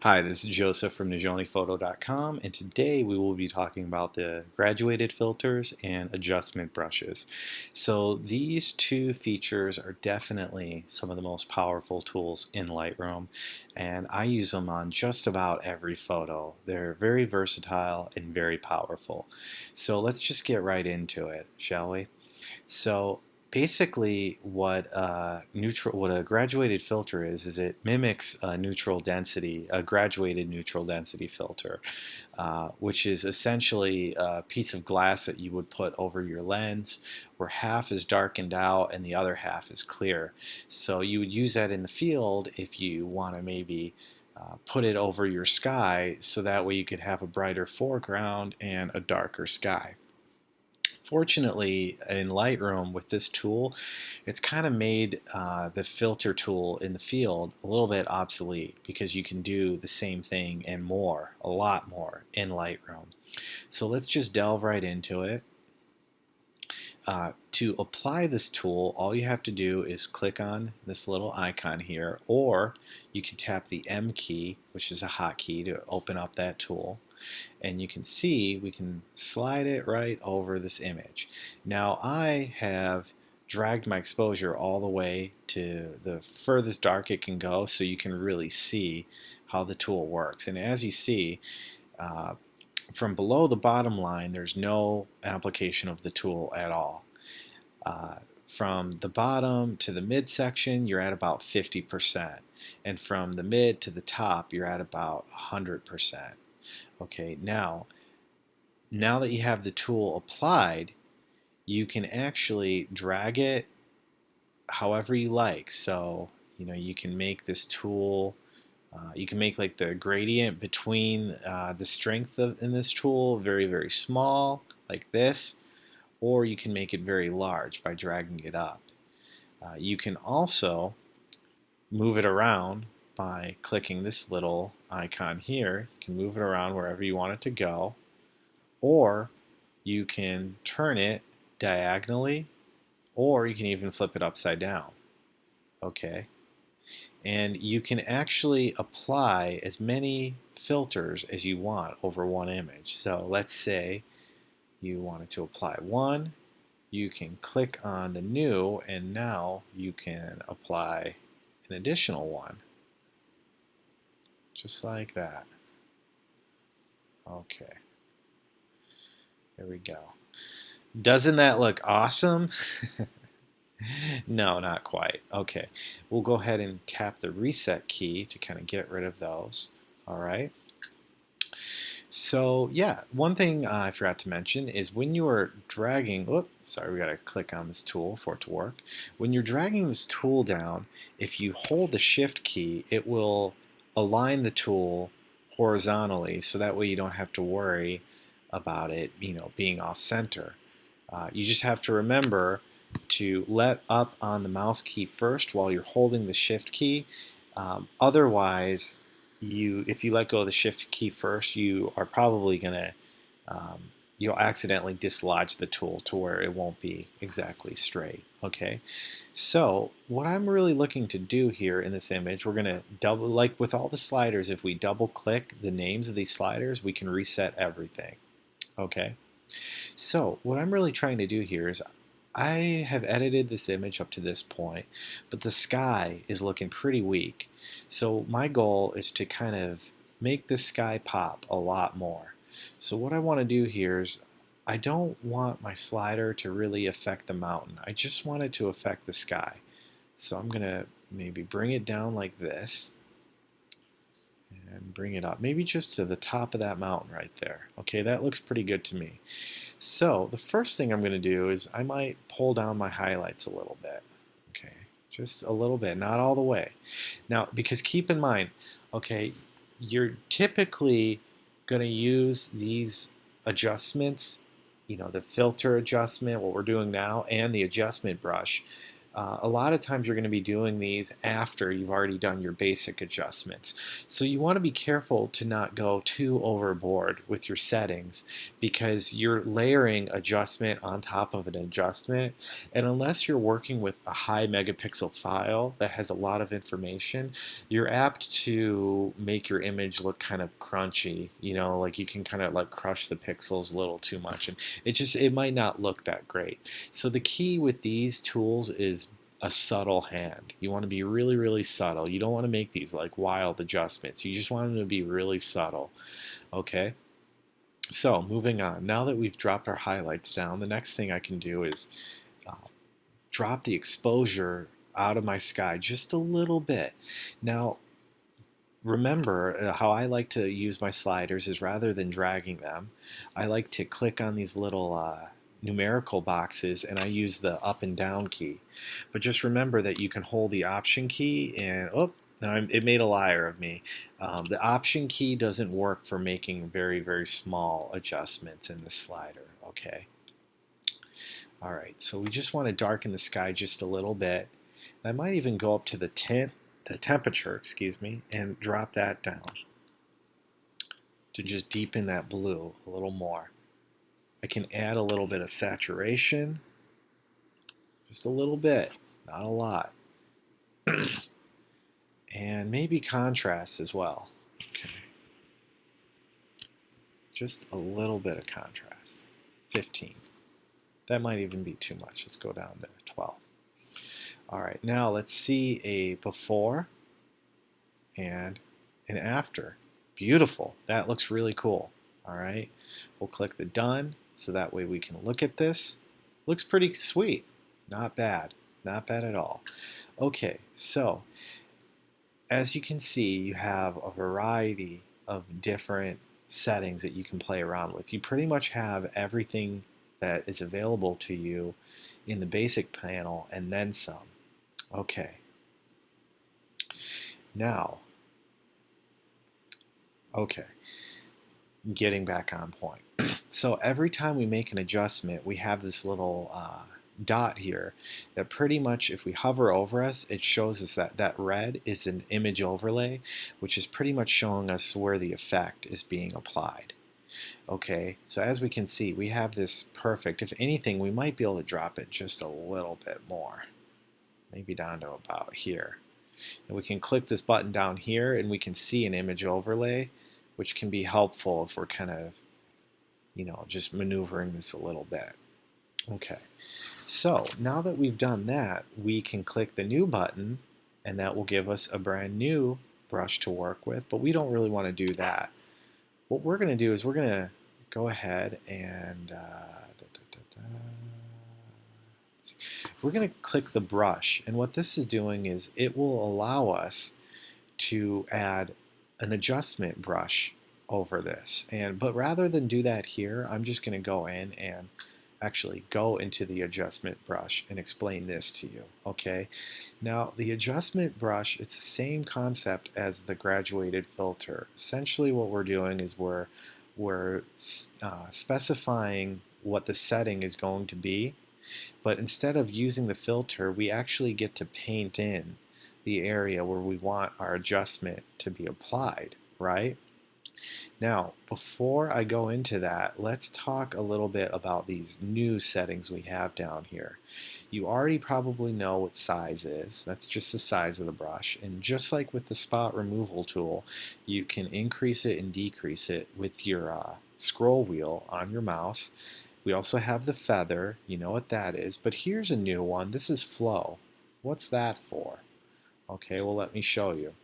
Hi, this is Joseph from NizhoniPhoto.com, and today we will be talking about the graduated filters and adjustment brushes. So these two features are definitely some of the most powerful tools in Lightroom, and I use them on just about every photo. They're very versatile and very powerful. So let's just get right into it, shall we? So basically, what a graduated filter is it mimics a neutral density, a graduated neutral density filter, which is essentially a piece of glass that you would put over your lens, where half is darkened out and the other half is clear. So you would use that in the field if you want to maybe put it over your sky, so that way you could have a brighter foreground and a darker sky. Fortunately, in Lightroom with this tool, it's kind of made the filter tool in the field a little bit obsolete because you can do the same thing and more, a lot more in Lightroom. So let's just delve right into it. To apply this tool, all you have to do is click on this little icon here, or you can tap the M key, which is a hotkey, to open up that tool. And you can see we can slide it right over this image. Now I have dragged my exposure all the way to the furthest dark it can go, so you can really see how the tool works. And as you see, uh, from below the bottom line, there's no application of the tool at all. From the bottom to the midsection, you're at about 50%. And from the mid to the top, you're at about 100%. Okay, now that you have the tool applied, you can actually drag it however you like. So, you can make this tool, you can make like the gradient between the strength in this tool very, very small, like this, or you can make it very large by dragging it up. You can also move it around by clicking this little icon here. You can move it around wherever you want it to go, or you can turn it diagonally, or you can even flip it upside down. Okay, and you can actually apply as many filters as you want over one image. So let's say you wanted to apply one, you can click on the new, and now you can apply an additional one, just like that. Okay, there we go. Doesn't that look awesome? No, not quite. Okay, we'll go ahead and tap the reset key to kind of get rid of those. All right. So yeah, one thing I forgot to mention is when you are dragging, sorry, we got to click on this tool for it to work. When you're dragging this tool down, if you hold the shift key, it will align the tool horizontally, so that way you don't have to worry about it, being off center. You just have to remember to let up on the mouse key first while you're holding the shift key. Otherwise, if you let go of the shift key first, you are probably going to you'll accidentally dislodge the tool to where it won't be exactly straight. Okay, so what I'm really looking to do here in this image, we're going to double, like with all the sliders, if we double click the names of these sliders, we can reset everything. Okay, so what I'm really trying to do here is I have edited this image up to this point, but the sky is looking pretty weak. So my goal is to kind of make this sky pop a lot more. So what I want to do here is I don't want my slider to really affect the mountain. I just want it to affect the sky. So I'm going to maybe bring it down like this and bring it up, maybe just to the top of that mountain right there. Okay, that looks pretty good to me. So the first thing I'm going to do is I might pull down my highlights a little bit. Okay, just a little bit, not all the way. Now, because keep in mind, okay, you're typically going to use these adjustments, the filter adjustment, what we're doing now, and the adjustment brush A lot of times you're going to be doing these after you've already done your basic adjustments. So you want to be careful to not go too overboard with your settings because you're layering adjustment on top of an adjustment. And unless you're working with a high megapixel file that has a lot of information, you're apt to make your image look kind of crunchy. Like you can kind of like crush the pixels a little too much. And it might not look that great. So the key with these tools is a subtle hand. You want to be really, really subtle. You don't want to make these like wild adjustments. You just want them to be really subtle. Okay? So moving on. Now that we've dropped our highlights down, the next thing I can do is uh, drop the exposure out of my sky just a little bit. Now, remember how I like to use my sliders is rather than dragging them, I like to click on these little numerical boxes and I use the up and down key. But just remember that you can hold the option key and, oh, now it made a liar of me. The option key doesn't work for making very, very small adjustments in the slider, okay? All right, so we just want to darken the sky just a little bit. I might even go up to the temperature, excuse me, and drop that down to just deepen that blue a little more. I can add a little bit of saturation, just a little bit, not a lot, and maybe contrast as well. Okay, just a little bit of contrast, 15. That might even be too much. Let's go down to 12. All right, now let's see a before and an after. Beautiful. That looks really cool. All right, we'll click the done so that way we can look at this. Looks pretty sweet. Not bad. Not bad at all. Okay, so as you can see, you have a variety of different settings that you can play around with. You pretty much have everything that is available to you in the basic panel and then some. Okay. Now, okay, getting back on point. So every time we make an adjustment, we have this little dot here that pretty much, if we hover over us, it shows us that that red is an image overlay, which is pretty much showing us where the effect is being applied. Okay, so as we can see, we have this perfect. If anything, we might be able to drop it just a little bit more, maybe down to about here. And we can click this button down here and we can see an image overlay, which can be helpful if we're kind of, just maneuvering this a little bit. Okay, so now that we've done that, we can click the new button and that will give us a brand new brush to work with, but we don't really want to do that. What we're going to do is we're going to go ahead and we're going to click the brush, and what this is doing is it will allow us to add an adjustment brush over this. But rather than do that here, I'm just going to go in and actually go into the adjustment brush and explain this to you. Okay, now the adjustment brush, it's the same concept as the graduated filter. Essentially what we're doing is we're specifying what the setting is going to be, but instead of using the filter, we actually get to paint in the area where we want our adjustment to be applied, right? Now, before I go into that, let's talk a little bit about these new settings we have down here. You already probably know what size is. That's just the size of the brush. And just like with the spot removal tool, you can increase it and decrease it with your scroll wheel on your mouse. We also have the feather. You know what that is. But here's a new one. This is flow. What's that for? Okay, well, let me show you.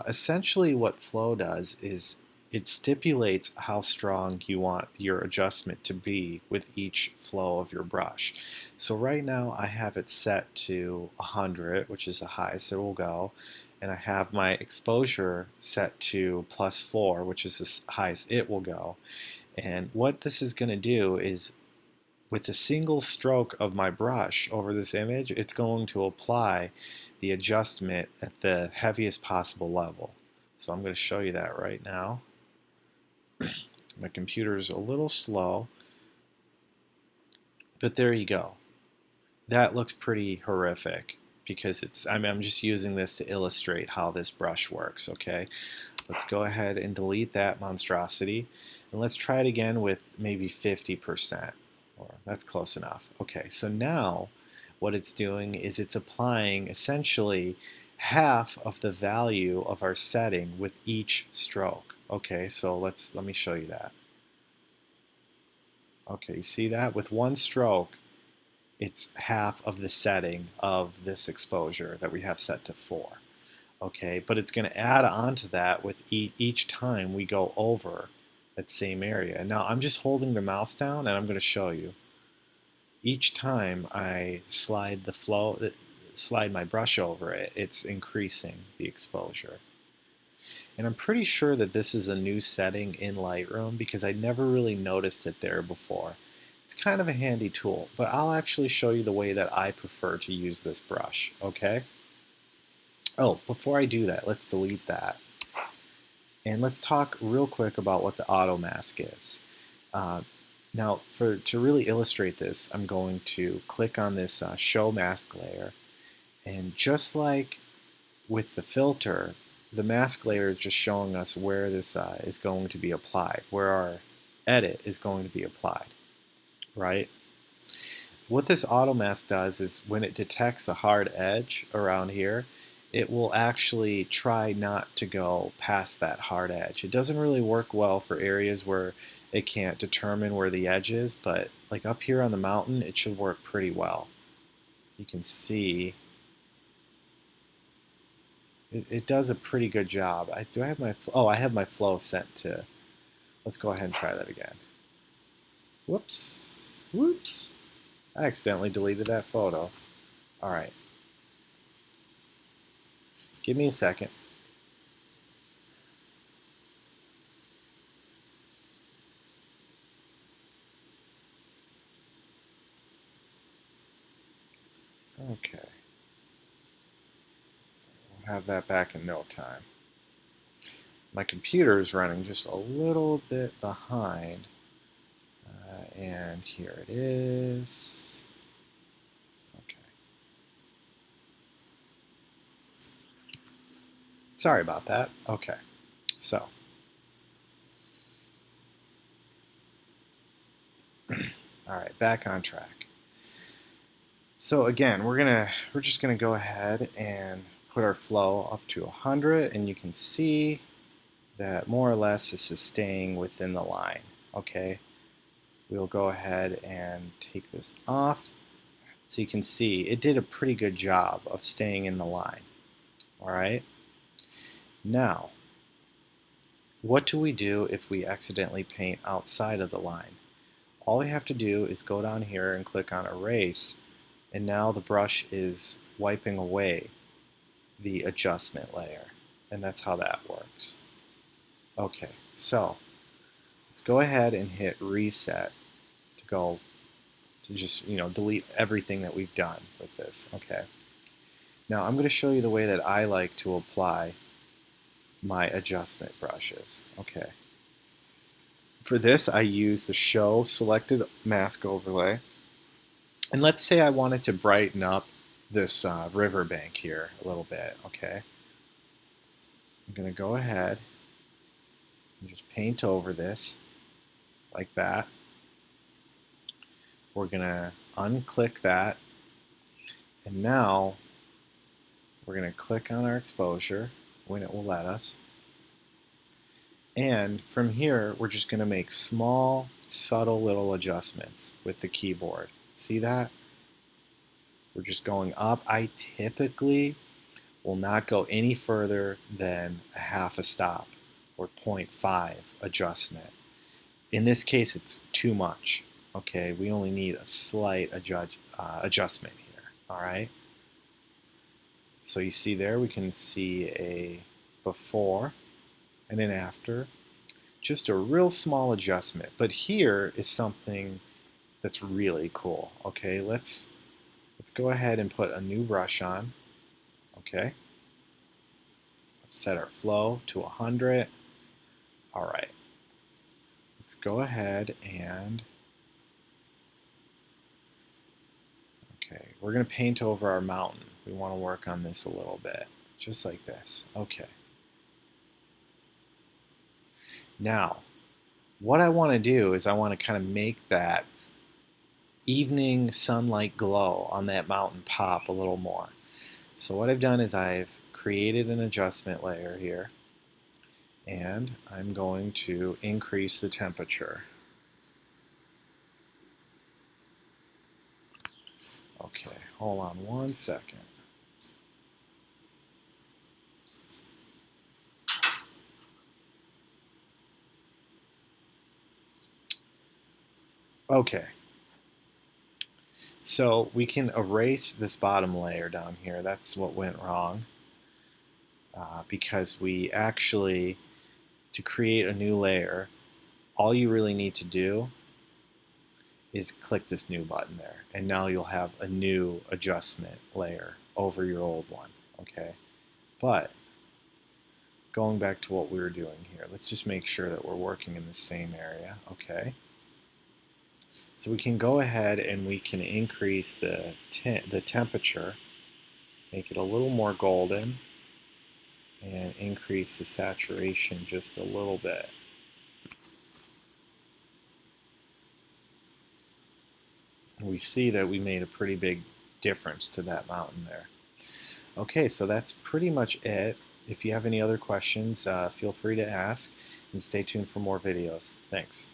Essentially what flow does is it stipulates how strong you want your adjustment to be with each flow of your brush. So right now I have it set to 100, which is the highest it will go, and I have my exposure set to +4, which is the highest it will go. And what this is going to do is, with a single stroke of my brush over this image, it's going to apply the adjustment at the heaviest possible level. So I'm going to show you that right now. My computer's a little slow, but there you go. that looks pretty horrific because I'm just using this to illustrate how this brush works, okay? Let's go ahead and delete that monstrosity, and let's try it again with maybe 50%, or that's close enough. Okay, so now what it's doing is it's applying essentially half of the value of our setting with each stroke. Okay, so let me show you that. Okay, you see that? With one stroke, it's half of the setting of this exposure that we have set to 4. Okay, but it's going to add on to that with each time we go over that same area. Now I'm just holding the mouse down and I'm going to show you. Each time I slide my brush over it, it's increasing the exposure. And I'm pretty sure that this is a new setting in Lightroom because I never really noticed it there before. It's kind of a handy tool, but I'll actually show you the way that I prefer to use this brush, okay? Oh, before I do that, let's delete that. And let's talk real quick about what the auto mask is. Now, to really illustrate this, I'm going to click on this show mask layer. And just like with the filter, the mask layer is just showing us where this is going to be applied, where our edit is going to be applied, right? What this auto mask does is when it detects a hard edge around here, it will actually try not to go past that hard edge. It doesn't really work well for areas where it can't determine where the edge is, but like up here on the mountain, it should work pretty well. You can see it does a pretty good job. I have my flow set to, let's go ahead and try that again. Whoops, whoops. I accidentally deleted that photo. All right, give me a second. Okay, we'll have that back in no time. My computer is running just a little bit behind, and here it is. Okay, sorry about that. Okay, so all right, back on track. So again, we're just gonna go ahead and put our flow up to 100, and you can see that more or less this is staying within the line. Okay, we'll go ahead and take this off. So you can see it did a pretty good job of staying in the line. All right. Now, what do we do if we accidentally paint outside of the line? All we have to do is go down here and click on Erase, and now the brush is wiping away the adjustment layer, and that's how that works. Okay, so let's go ahead and hit Reset to go to just delete everything that we've done with this. Okay. Now I'm going to show you the way that I like to apply my adjustment brushes. Okay. For this, I use the Show Selected Mask Overlay. And let's say I wanted to brighten up this riverbank here a little bit. Okay. I'm going to go ahead and just paint over this like that. We're going to unclick that. And now we're going to click on our exposure when it will let us. And from here, we're just going to make small, subtle little adjustments with the keyboard. See that? We're just going up. I typically will not go any further than a half a stop or 0.5 adjustment. In this case, it's too much. Okay, we only need a slight adjustment here. All right. So you see there, we can see a before and an after. Just a real small adjustment. But here is something that's really cool. Okay, let's go ahead and put a new brush on. Okay. Let's set our flow to 100. All right. Let's go ahead and okay, We're going to paint over our mountain. We want to work on this a little bit, just like this. Okay. Now, what I want to do is I want to kind of make that evening sunlight glow on that mountain pop a little more. So what I've done is I've created an adjustment layer here, and I'm going to increase the temperature. Okay, hold on one second. Okay, so we can erase this bottom layer down here. That's what went wrong, because we actually, to create a new layer, all you really need to do is click this new button there, and now you'll have a new adjustment layer over your old one. Okay, but going back to what we were doing here, let's just make sure that we're working in the same area. Okay, so we can go ahead and we can increase the temperature, make it a little more golden, and increase the saturation just a little bit. And we see that we made a pretty big difference to that mountain there. Okay, so that's pretty much it. If you have any other questions, feel free to ask, and stay tuned for more videos. Thanks.